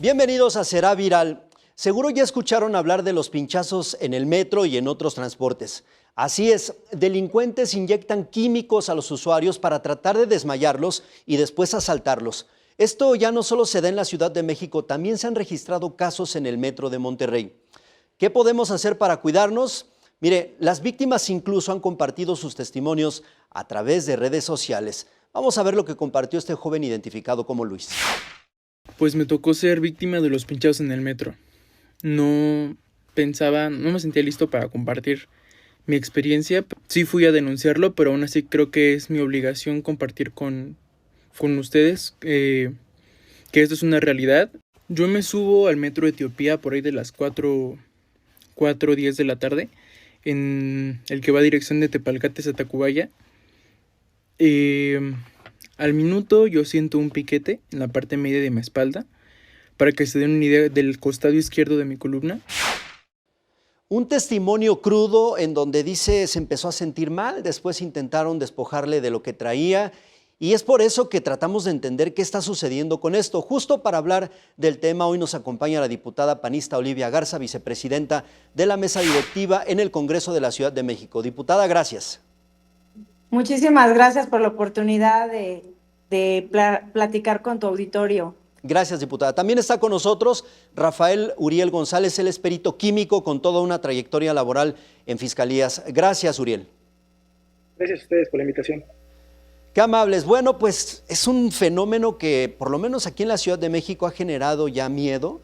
Bienvenidos a Será Viral. Seguro ya escucharon hablar de los pinchazos en el metro y en otros transportes. Así es, delincuentes inyectan químicos a los usuarios para tratar de desmayarlos y después asaltarlos. Esto ya no solo se da en la Ciudad de México, también se han registrado casos en el metro de Monterrey. ¿Qué podemos hacer para cuidarnos? Mire, las víctimas incluso han compartido sus testimonios a través de redes sociales. Vamos a ver lo que compartió este joven identificado como Luis. Pues me tocó ser víctima de los pinchazos en el metro. No me sentía listo para compartir mi experiencia. Sí fui a denunciarlo, pero aún así creo que es mi obligación compartir con ustedes que esto es una realidad. Yo me subo al metro Etiopía por ahí de las 4:10 de la tarde, en el que va a dirección de Tepalcates a Tacubaya. Al minuto yo siento un piquete en la parte media de mi espalda, para que se den una idea del costado izquierdo de mi columna. Un testimonio crudo en donde dice se empezó a sentir mal, después intentaron despojarle de lo que traía y es por eso que tratamos de entender qué está sucediendo con esto. Justo para hablar del tema, hoy nos acompaña la diputada panista Olivia Garza, vicepresidenta de la mesa directiva en el Congreso de la Ciudad de México. Diputada, gracias. Muchísimas gracias por la oportunidad de platicar con tu auditorio. Gracias, diputada. También está con nosotros Rafael Uriel González, él es perito químico con toda una trayectoria laboral en fiscalías. Gracias, Uriel. Gracias a ustedes por la invitación. Qué amables. Bueno, pues es un fenómeno que por lo menos aquí en la Ciudad de México ha generado ya miedo,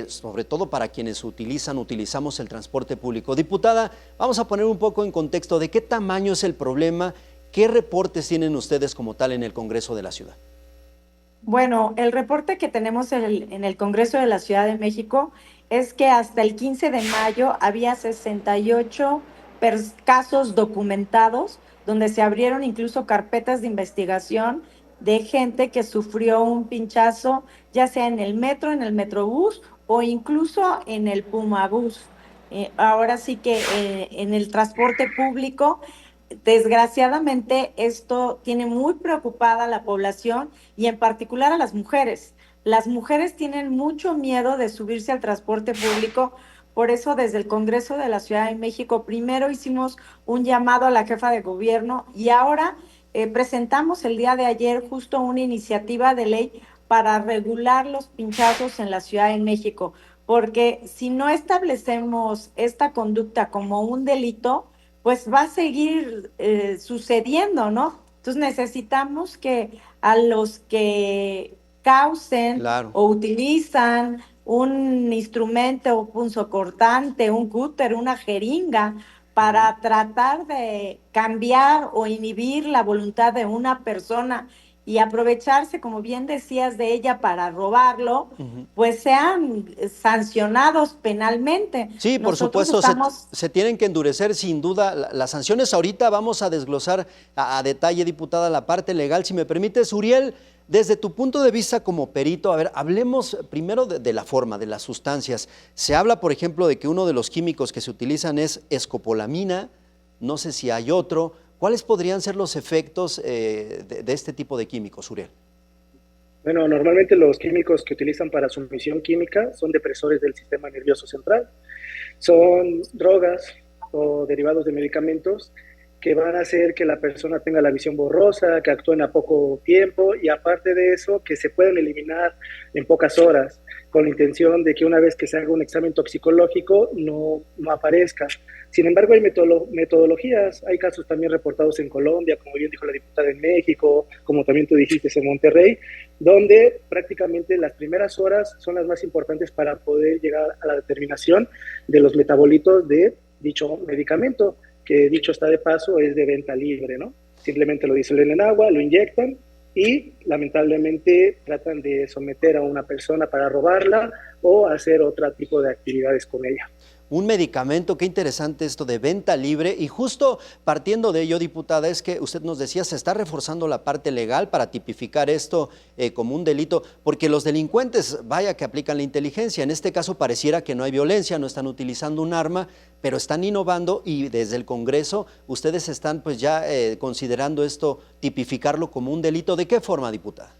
sobre todo para quienes utilizamos el transporte público. Diputada, vamos a poner un poco en contexto de qué tamaño es el problema, qué reportes tienen ustedes como tal en el Congreso de la Ciudad. Bueno, el reporte que tenemos en el Congreso de la Ciudad de México es que hasta el 15 de mayo había 68 casos documentados donde se abrieron incluso carpetas de investigación de gente que sufrió un pinchazo, ya sea en el metro, en el Metrobús o incluso en el Pumabús. Ahora sí que en el transporte público, desgraciadamente, esto tiene muy preocupada a la población y en particular a las mujeres. Las mujeres tienen mucho miedo de subirse al transporte público. Por eso, desde el Congreso de la Ciudad de México, primero hicimos un llamado a la jefa de gobierno y ahora presentamos el día de ayer justo una iniciativa de ley para regular los pinchazos en la Ciudad de México, porque si no establecemos esta conducta como un delito, pues va a seguir sucediendo, ¿no? Entonces necesitamos que a los que causen o utilizan un instrumento punzocortante, un cúter, una jeringa, para tratar de cambiar o inhibir la voluntad de una persona y aprovecharse, como bien decías, de ella para robarlo, pues sean sancionados penalmente. Sí, por supuesto, se tienen que endurecer sin duda las sanciones. Ahorita vamos a desglosar a detalle, diputada, la parte legal. Si me permites, Uriel, desde tu punto de vista como perito, a ver, hablemos primero de la forma, de las sustancias. Se habla, por ejemplo, de que uno de los químicos que se utilizan es escopolamina, no sé si hay otro. ¿Cuáles podrían ser los efectos de este tipo de químicos, Uriel? Bueno, normalmente los químicos que utilizan para su misión química son depresores del sistema nervioso central. Son drogas o derivados de medicamentos que van a hacer que la persona tenga la visión borrosa, que actúen a poco tiempo y aparte de eso, que se pueden eliminar en pocas horas, con la intención de que una vez que se haga un examen toxicológico no aparezca. Sin embargo, hay metodologías, hay casos también reportados en Colombia, como bien dijo la diputada, en México, como también tú dijiste, en Monterrey, donde prácticamente las primeras horas son las más importantes para poder llegar a la determinación de los metabolitos de dicho medicamento, que dicho está de paso es de venta libre, ¿no? Simplemente lo disuelven en agua, lo inyectan y lamentablemente tratan de someter a una persona para robarla o hacer otro tipo de actividades con ella. Un medicamento, qué interesante esto de venta libre, y justo partiendo de ello, diputada, es que usted nos decía, se está reforzando la parte legal para tipificar esto como un delito, porque los delincuentes, vaya que aplican la inteligencia, en este caso pareciera que no hay violencia, no están utilizando un arma, pero están innovando y desde el Congreso ustedes están pues ya considerando esto, tipificarlo como un delito. ¿De qué forma, diputada?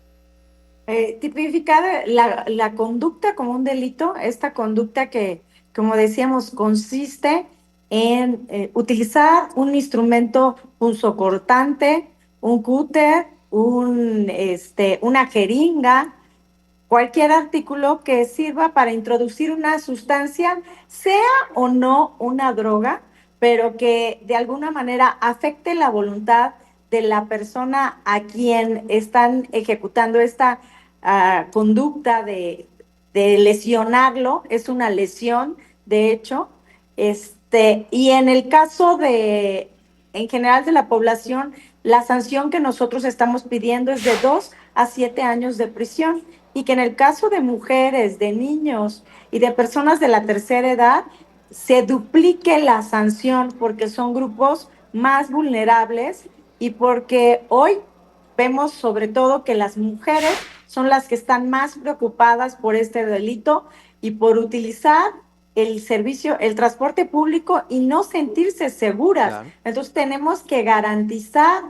Tipificar la conducta como un delito, esta conducta que, como decíamos, consiste en utilizar un instrumento punzocortante, un cúter, una jeringa, cualquier artículo que sirva para introducir una sustancia, sea o no una droga, pero que de alguna manera afecte la voluntad de la persona a quien están ejecutando esta conducta de lesionarlo, es una lesión, de hecho, y en el caso en general de la población, la sanción que nosotros estamos pidiendo es de 2 a 7 años de prisión y que en el caso de mujeres, de niños y de personas de la tercera edad, se duplique la sanción porque son grupos más vulnerables y porque hoy vemos sobre todo que las mujeres son las que están más preocupadas por este delito y por utilizar el servicio, el transporte público y no sentirse seguras. Claro. Entonces tenemos que garantizar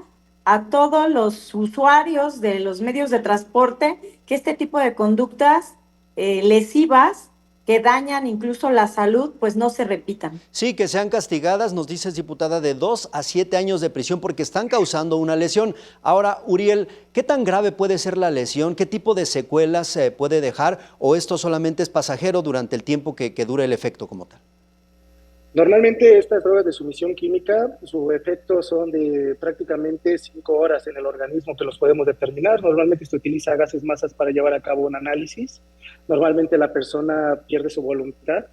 a todos los usuarios de los medios de transporte que este tipo de conductas lesivas que dañan incluso la salud, pues no se repitan. Sí, que sean castigadas, nos dices, diputada, de 2 a 7 años de prisión porque están causando una lesión. Ahora, Uriel, ¿qué tan grave puede ser la lesión? ¿Qué tipo de secuelas puede dejar? ¿O esto solamente es pasajero durante el tiempo que dure el efecto como tal? Normalmente estas drogas de sumisión química, su efecto son de prácticamente 5 horas en el organismo que los podemos determinar. Normalmente se utiliza gases masas para llevar a cabo un análisis. Normalmente la persona pierde su voluntad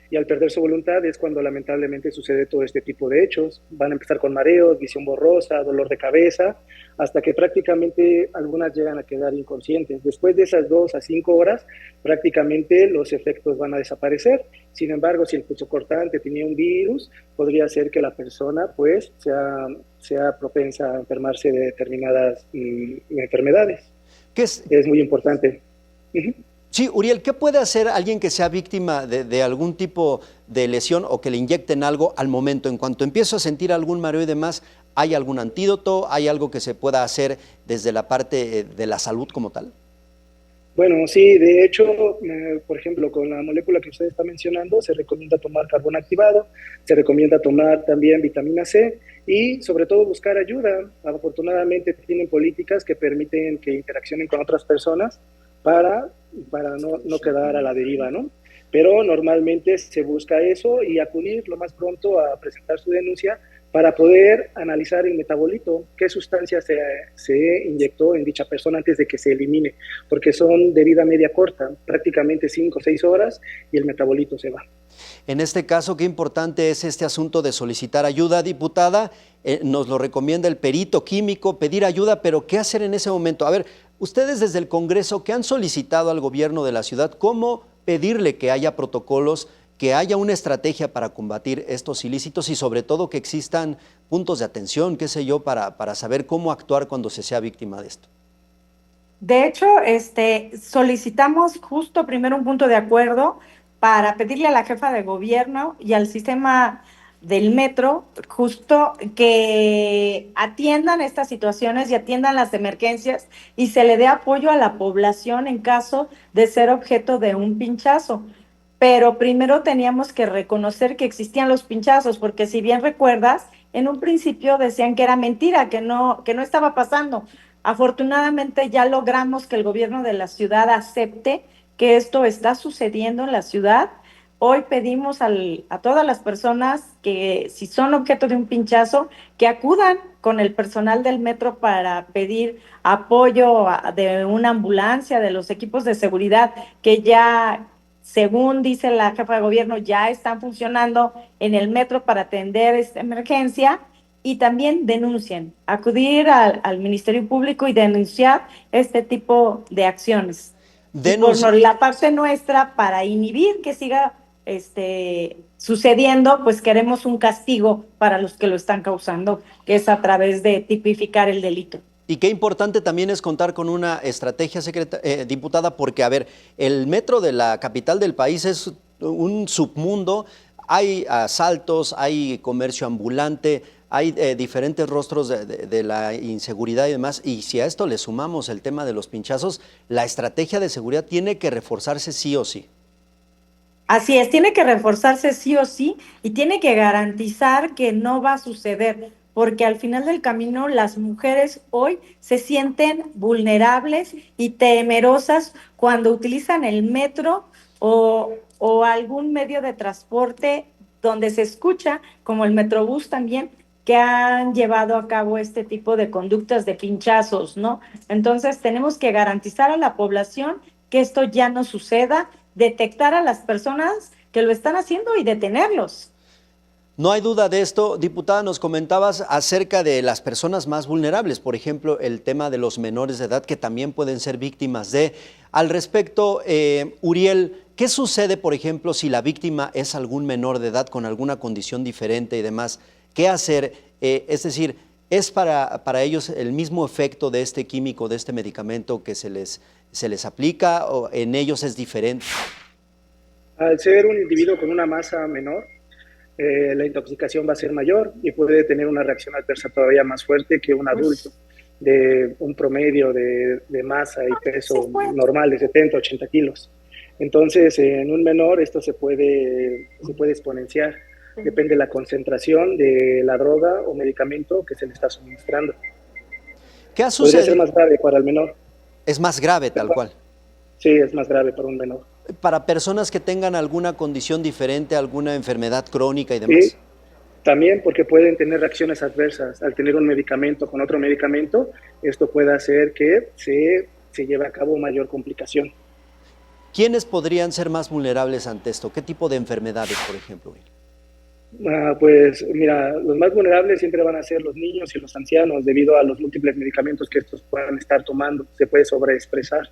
y al perder su voluntad es cuando lamentablemente sucede todo este tipo de hechos. Van a empezar con mareos, visión borrosa, dolor de cabeza, hasta que prácticamente algunas llegan a quedar inconscientes. Después de esas 2 a 5 horas, prácticamente los efectos van a desaparecer. Sin embargo, si el punzocortante tenía un virus, podría ser que la persona pues sea propensa a enfermarse de determinadas enfermedades. ¿Qué es muy importante. Uh-huh. Sí, Uriel, ¿qué puede hacer alguien que sea víctima de algún tipo de lesión o que le inyecten algo al momento? En cuanto empiezo a sentir algún mareo y demás, ¿hay algún antídoto? ¿Hay algo que se pueda hacer desde la parte de la salud como tal? Bueno, sí, de hecho, por ejemplo, con la molécula que usted está mencionando, se recomienda tomar carbón activado, se recomienda tomar también vitamina C y sobre todo buscar ayuda. Afortunadamente tienen políticas que permiten que interaccionen con otras personas para no quedar a la deriva, ¿no? Pero normalmente se busca eso y acudir lo más pronto a presentar su denuncia para poder analizar el metabolito, qué sustancia se inyectó en dicha persona antes de que se elimine, porque son de vida media corta, prácticamente 5 o 6 horas y el metabolito se va. En este caso, qué importante es este asunto de solicitar ayuda, diputada. Nos lo recomienda el perito químico, pedir ayuda, pero ¿qué hacer en ese momento? A ver, ustedes desde el Congreso, ¿qué han solicitado al gobierno de la ciudad? ¿Cómo pedirle que haya protocolos, que haya una estrategia para combatir estos ilícitos y sobre todo que existan puntos de atención, qué sé yo, para saber cómo actuar cuando se sea víctima de esto? De hecho, solicitamos justo primero un punto de acuerdo para pedirle a la jefa de gobierno y al sistema del metro justo que atiendan estas situaciones y atiendan las emergencias y se le dé apoyo a la población en caso de ser objeto de un pinchazo. Pero primero teníamos que reconocer que existían los pinchazos, porque si bien recuerdas, en un principio decían que era mentira, que no estaba pasando. Afortunadamente ya logramos que el gobierno de la ciudad acepte que esto está sucediendo en la ciudad. Hoy pedimos a todas las personas que si son objeto de un pinchazo, que acudan con el personal del metro para pedir apoyo de una ambulancia, de los equipos de seguridad que ya, según dice la jefa de gobierno, ya están funcionando en el metro para atender esta emergencia. Y también denuncien, acudir al Ministerio Público y denunciar este tipo de acciones. Y por la parte nuestra, para inhibir que siga sucediendo, pues queremos un castigo para los que lo están causando, que es a través de tipificar el delito. Y qué importante también es contar con una estrategia, diputada, porque, a ver, el metro de la capital del país es un submundo. hay asaltos, hay comercio ambulante, hay diferentes rostros de la inseguridad y demás, y si a esto le sumamos el tema de los pinchazos, la estrategia de seguridad tiene que reforzarse sí o sí. Así es, tiene que reforzarse sí o sí y tiene que garantizar que no va a suceder, porque al final del camino las mujeres hoy se sienten vulnerables y temerosas cuando utilizan el metro o algún medio de transporte donde se escucha, como el Metrobús también, que han llevado a cabo este tipo de conductas de pinchazos, ¿no? Entonces tenemos que garantizar a la población que esto ya no suceda, detectar a las personas que lo están haciendo y detenerlos. No hay duda de esto. Diputada, nos comentabas acerca de las personas más vulnerables, por ejemplo, el tema de los menores de edad que también pueden ser víctimas de. Al respecto, Uriel, ¿qué sucede, por ejemplo, si la víctima es algún menor de edad con alguna condición diferente y demás? ¿Qué hacer? Es decir, ¿es para ellos el mismo efecto de este químico, de este medicamento que se les aplica o en ellos es diferente? Al ser un individuo con una masa menor, la intoxicación va a ser mayor y puede tener una reacción adversa todavía más fuerte que un adulto de un promedio de masa y peso normal de 70, 80 kilos. Entonces, en un menor esto se puede exponenciar. Depende de la concentración de la droga o medicamento que se le está suministrando. ¿Qué ha Podría ser sucedido? más grave para el menor. Es más grave, tal cual. Sí, es más grave para un menor. Para personas que tengan alguna condición diferente, alguna enfermedad crónica y Sí, demás. también porque pueden tener reacciones adversas al tener un medicamento con otro medicamento. Esto puede hacer que se lleve a cabo mayor complicación. ¿Quiénes podrían ser más vulnerables ante esto? ¿Qué tipo de enfermedades, por ejemplo? Pues mira, los más vulnerables siempre van a ser los niños y los ancianos debido a los múltiples medicamentos que estos puedan estar tomando. Se puede sobreexpresar.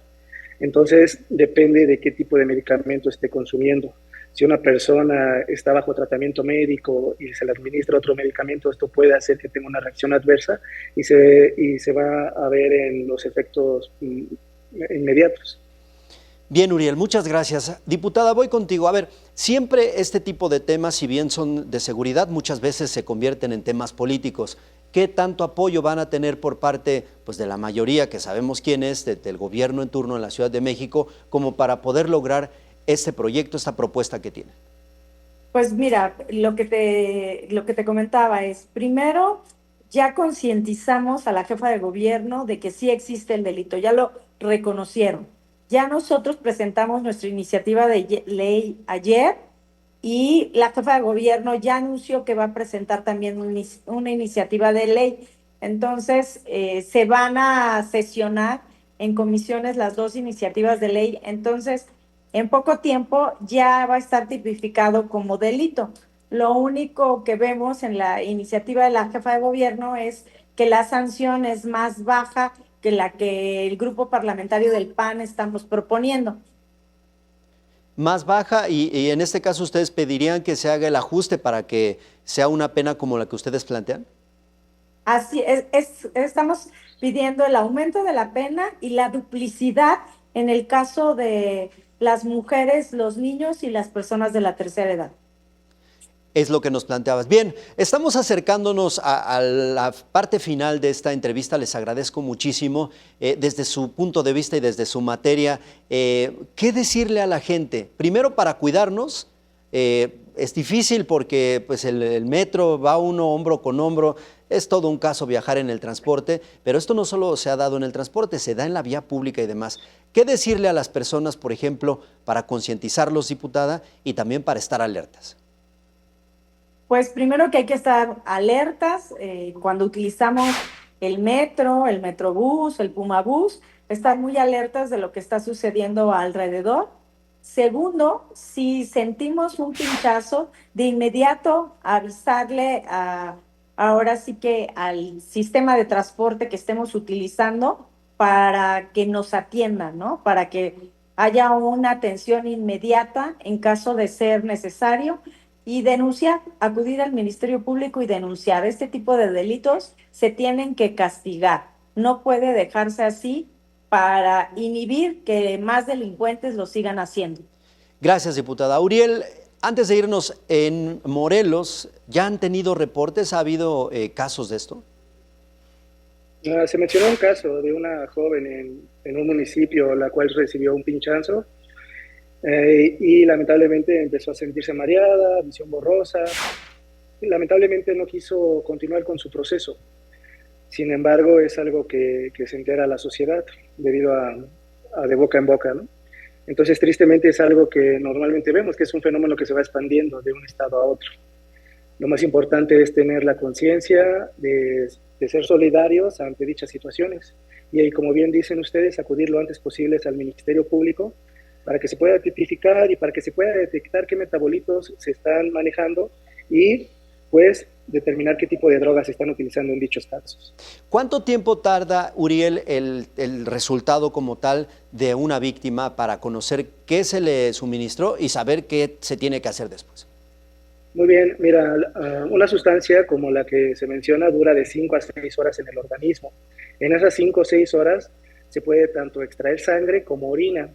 Entonces, depende de qué tipo de medicamento esté consumiendo. Si una persona está bajo tratamiento médico y se le administra otro medicamento, esto puede hacer que tenga una reacción adversa y se va a ver en los efectos inmediatos. Bien, Uriel, muchas gracias. Diputada, voy contigo. A ver, siempre este tipo de temas, si bien son de seguridad, muchas veces se convierten en temas políticos. ¿Qué tanto apoyo van a tener por parte pues, de la mayoría, que sabemos quién es, del gobierno en turno en la Ciudad de México, como para poder lograr este proyecto, esta propuesta que tienen? Pues mira, lo que te comentaba es, primero, ya concientizamos a la jefa de gobierno de que sí existe el delito, ya lo reconocieron. Ya nosotros presentamos nuestra iniciativa de ley ayer y la jefa de gobierno ya anunció que va a presentar también una iniciativa de ley. Entonces, se van a sesionar en comisiones las dos iniciativas de ley. Entonces, en poco tiempo ya va a estar tipificado como delito. Lo único que vemos en la iniciativa de la jefa de gobierno es que la sanción es más baja que la que el grupo parlamentario del PAN estamos proponiendo. Más baja y en este caso ustedes pedirían que se haga el ajuste para que sea una pena como la que ustedes plantean. Así estamos pidiendo el aumento de la pena y la duplicidad en el caso de las mujeres, los niños y las personas de la tercera edad. Es lo que nos planteabas. Bien, estamos acercándonos a la parte final de esta entrevista. Les agradezco muchísimo desde su punto de vista y desde su materia. ¿Qué decirle a la gente? Primero, para cuidarnos. Es difícil porque pues, el metro va uno hombro con hombro. Es todo un caso viajar en el transporte, pero esto no solo se ha dado en el transporte, se da en la vía pública y demás. ¿Qué decirle a las personas, por ejemplo, para concientizarlos, diputada, y también para estar alertas? Pues primero que hay que estar alertas cuando utilizamos el metro, el Metrobús, el Pumabús, estar muy alertas de lo que está sucediendo alrededor. Segundo, si sentimos un pinchazo, de inmediato avisarle ahora sí que al sistema de transporte que estemos utilizando para que nos atiendan, ¿no? Para que haya una atención inmediata en caso de ser necesario y denunciar, acudir al Ministerio Público y denunciar. Este tipo de delitos se tienen que castigar. No puede dejarse así para inhibir que más delincuentes lo sigan haciendo. Gracias, diputada. Uriel, Antes de irnos, en Morelos, ¿ya han tenido reportes? ¿Ha habido casos de esto? Se mencionó un caso de una joven en un municipio la cual recibió un pinchazo y lamentablemente empezó a sentirse mareada, visión borrosa. Lamentablemente no quiso continuar con su proceso. Sin embargo, es algo que se entera la sociedad debido a de boca en boca, ¿no? Entonces, tristemente es algo que normalmente vemos, que es un fenómeno que se va expandiendo de un estado a otro. Lo más importante es tener la conciencia de ser solidarios ante dichas situaciones. Y ahí, como bien dicen ustedes, acudir lo antes posible al Ministerio Público para que se pueda tipificar y para que se pueda detectar qué metabolitos se están manejando y pues determinar qué tipo de drogas se están utilizando en dichos casos. ¿Cuánto tiempo tarda, Uriel, el resultado como tal de una víctima para conocer qué se le suministró y saber qué se tiene que hacer después? Muy bien, mira, una sustancia como la que se menciona dura de 5 a 6 horas en el organismo. En esas 5 o 6 horas se puede tanto extraer sangre como orina.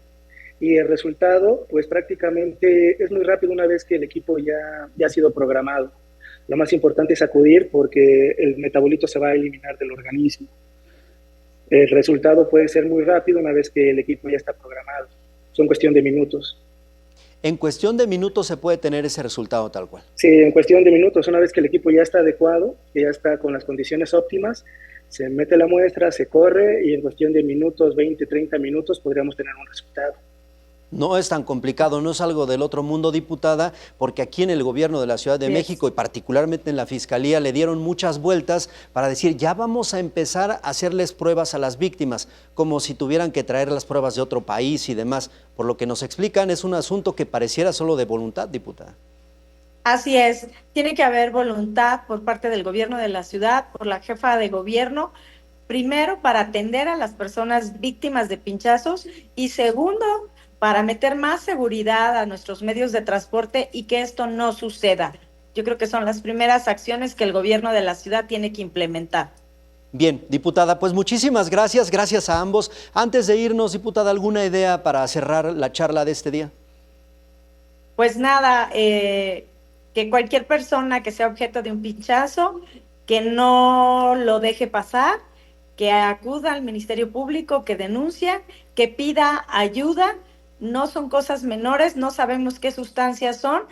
Y el resultado, pues prácticamente es muy rápido una vez que el equipo ya ha sido programado. Lo más importante es acudir porque el metabolito se va a eliminar del organismo. El resultado puede ser muy rápido una vez que el equipo ya está programado. Son cuestión de minutos. En cuestión de minutos se puede tener ese resultado tal cual. Sí, en cuestión de minutos, una vez que el equipo ya está adecuado, que ya está con las condiciones óptimas, se mete la muestra, se corre y en cuestión de minutos, 20, 30 minutos, podríamos tener un resultado. No es tan complicado, no es algo del otro mundo, diputada, porque aquí en el gobierno de la Ciudad de México y particularmente en la Fiscalía le dieron muchas vueltas para decir ya vamos a empezar a hacerles pruebas a las víctimas, como si tuvieran que traer las pruebas de otro país y demás. Por lo que nos explican, es un asunto que pareciera solo de voluntad, diputada. Así es, tiene que haber voluntad por parte del gobierno de la ciudad, por la jefa de gobierno, primero para atender a las personas víctimas de pinchazos y segundo, para meter más seguridad a nuestros medios de transporte y que esto no suceda. Yo creo que son las primeras acciones que el gobierno de la ciudad tiene que implementar. Bien, diputada, pues muchísimas gracias, gracias a ambos. Antes de irnos, diputada, ¿alguna idea para cerrar la charla de este día? Pues nada, que cualquier persona que sea objeto de un pinchazo, que no lo deje pasar, que acuda al Ministerio Público, que denuncie, que pida ayuda. No son cosas menores, no sabemos qué sustancias son,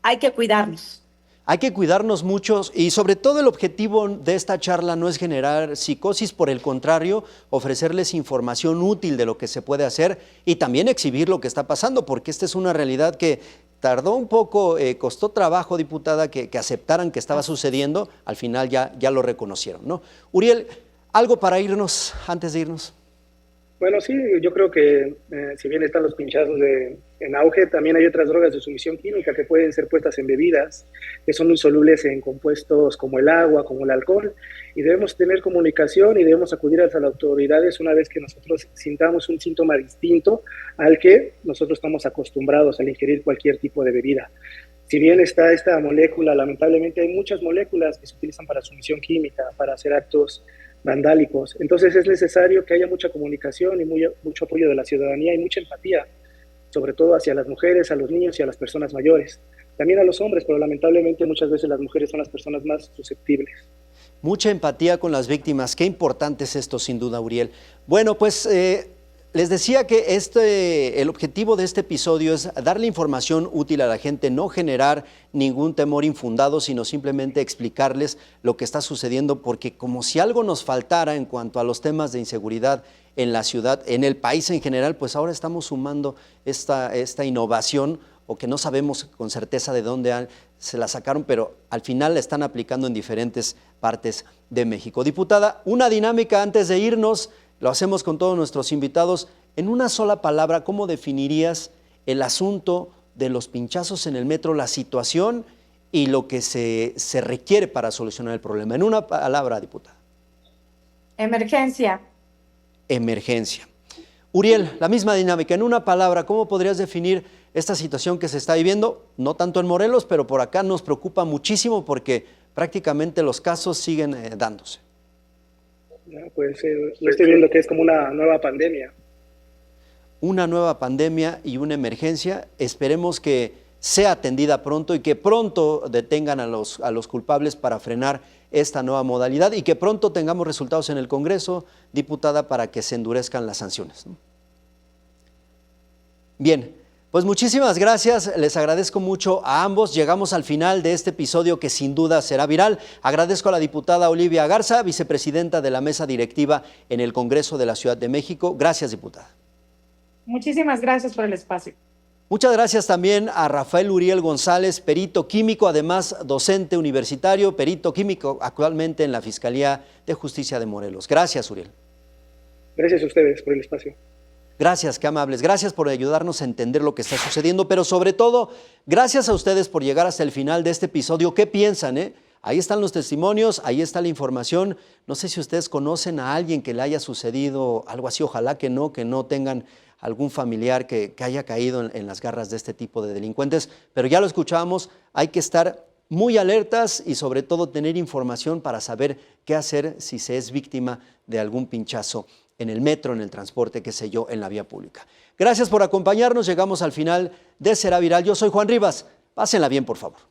hay que cuidarnos. Hay que cuidarnos mucho y sobre todo el objetivo de esta charla no es generar psicosis, por el contrario, ofrecerles información útil de lo que se puede hacer y también exhibir lo que está pasando, porque esta es una realidad que tardó un poco, costó trabajo, diputada, que aceptaran que estaba sucediendo, al final ya lo reconocieron, ¿no? Uriel, ¿algo para irnos antes de irnos? Bueno, sí, yo creo que si bien están los pinchazos en auge, también hay otras drogas de sumisión química que pueden ser puestas en bebidas, que son insolubles en compuestos como el agua, como el alcohol, y debemos tener comunicación y debemos acudir a las autoridades una vez que nosotros sintamos un síntoma distinto al que nosotros estamos acostumbrados al ingerir cualquier tipo de bebida. Si bien está esta molécula, lamentablemente hay muchas moléculas que se utilizan para sumisión química, para hacer actos vandálicos. Entonces es necesario que haya mucha comunicación y mucho apoyo de la ciudadanía y mucha empatía, sobre todo hacia las mujeres, a los niños y a las personas mayores. También a los hombres, pero lamentablemente muchas veces las mujeres son las personas más susceptibles. Mucha empatía con las víctimas, qué importante es esto sin duda, Uriel. Bueno, pues les decía que el objetivo de este episodio es darle información útil a la gente, no generar ningún temor infundado, sino simplemente explicarles lo que está sucediendo, porque como si algo nos faltara en cuanto a los temas de inseguridad en la ciudad, en el país en general, pues ahora estamos sumando esta innovación, o que no sabemos con certeza de dónde se la sacaron, pero al final la están aplicando en diferentes partes de México. Diputada, una dinámica antes de irnos. Lo hacemos con todos nuestros invitados. En una sola palabra, ¿cómo definirías el asunto de los pinchazos en el metro, la situación y lo que se requiere para solucionar el problema? En una palabra, diputada. Emergencia. Emergencia. Uriel, la misma dinámica. En una palabra, ¿cómo podrías definir esta situación que se está viviendo? No tanto en Morelos, pero por acá nos preocupa muchísimo porque prácticamente los casos siguen dándose. Pues lo estoy viendo que es como una nueva pandemia. Una nueva pandemia y una emergencia. Esperemos que sea atendida pronto y que pronto detengan a los culpables para frenar esta nueva modalidad y que pronto tengamos resultados en el Congreso, diputada, para que se endurezcan las sanciones. Bien, pues muchísimas gracias, les agradezco mucho a ambos. Llegamos al final de este episodio que sin duda será viral. Agradezco a la diputada Olivia Garza, vicepresidenta de la mesa directiva en el Congreso de la Ciudad de México. Gracias, diputada. Muchísimas gracias por el espacio. Muchas gracias también a Rafael Uriel González, perito químico, además docente universitario, perito químico actualmente en la Fiscalía de Justicia de Morelos. Gracias, Uriel. Gracias a ustedes por el espacio. Gracias, qué amables. Gracias por ayudarnos a entender lo que está sucediendo, pero sobre todo, gracias a ustedes por llegar hasta el final de este episodio. ¿Qué piensan, Ahí están los testimonios, ahí está la información. No sé si ustedes conocen a alguien que le haya sucedido algo así, ojalá que no tengan algún familiar que haya caído en las garras de este tipo de delincuentes, pero ya lo escuchamos, hay que estar muy alertas y sobre todo tener información para saber qué hacer si se es víctima de algún pinchazo en el metro, en el transporte, qué sé yo, en la vía pública. Gracias por acompañarnos, llegamos al final de Será Viral. Yo soy Juan Rivas, pásenla bien, por favor.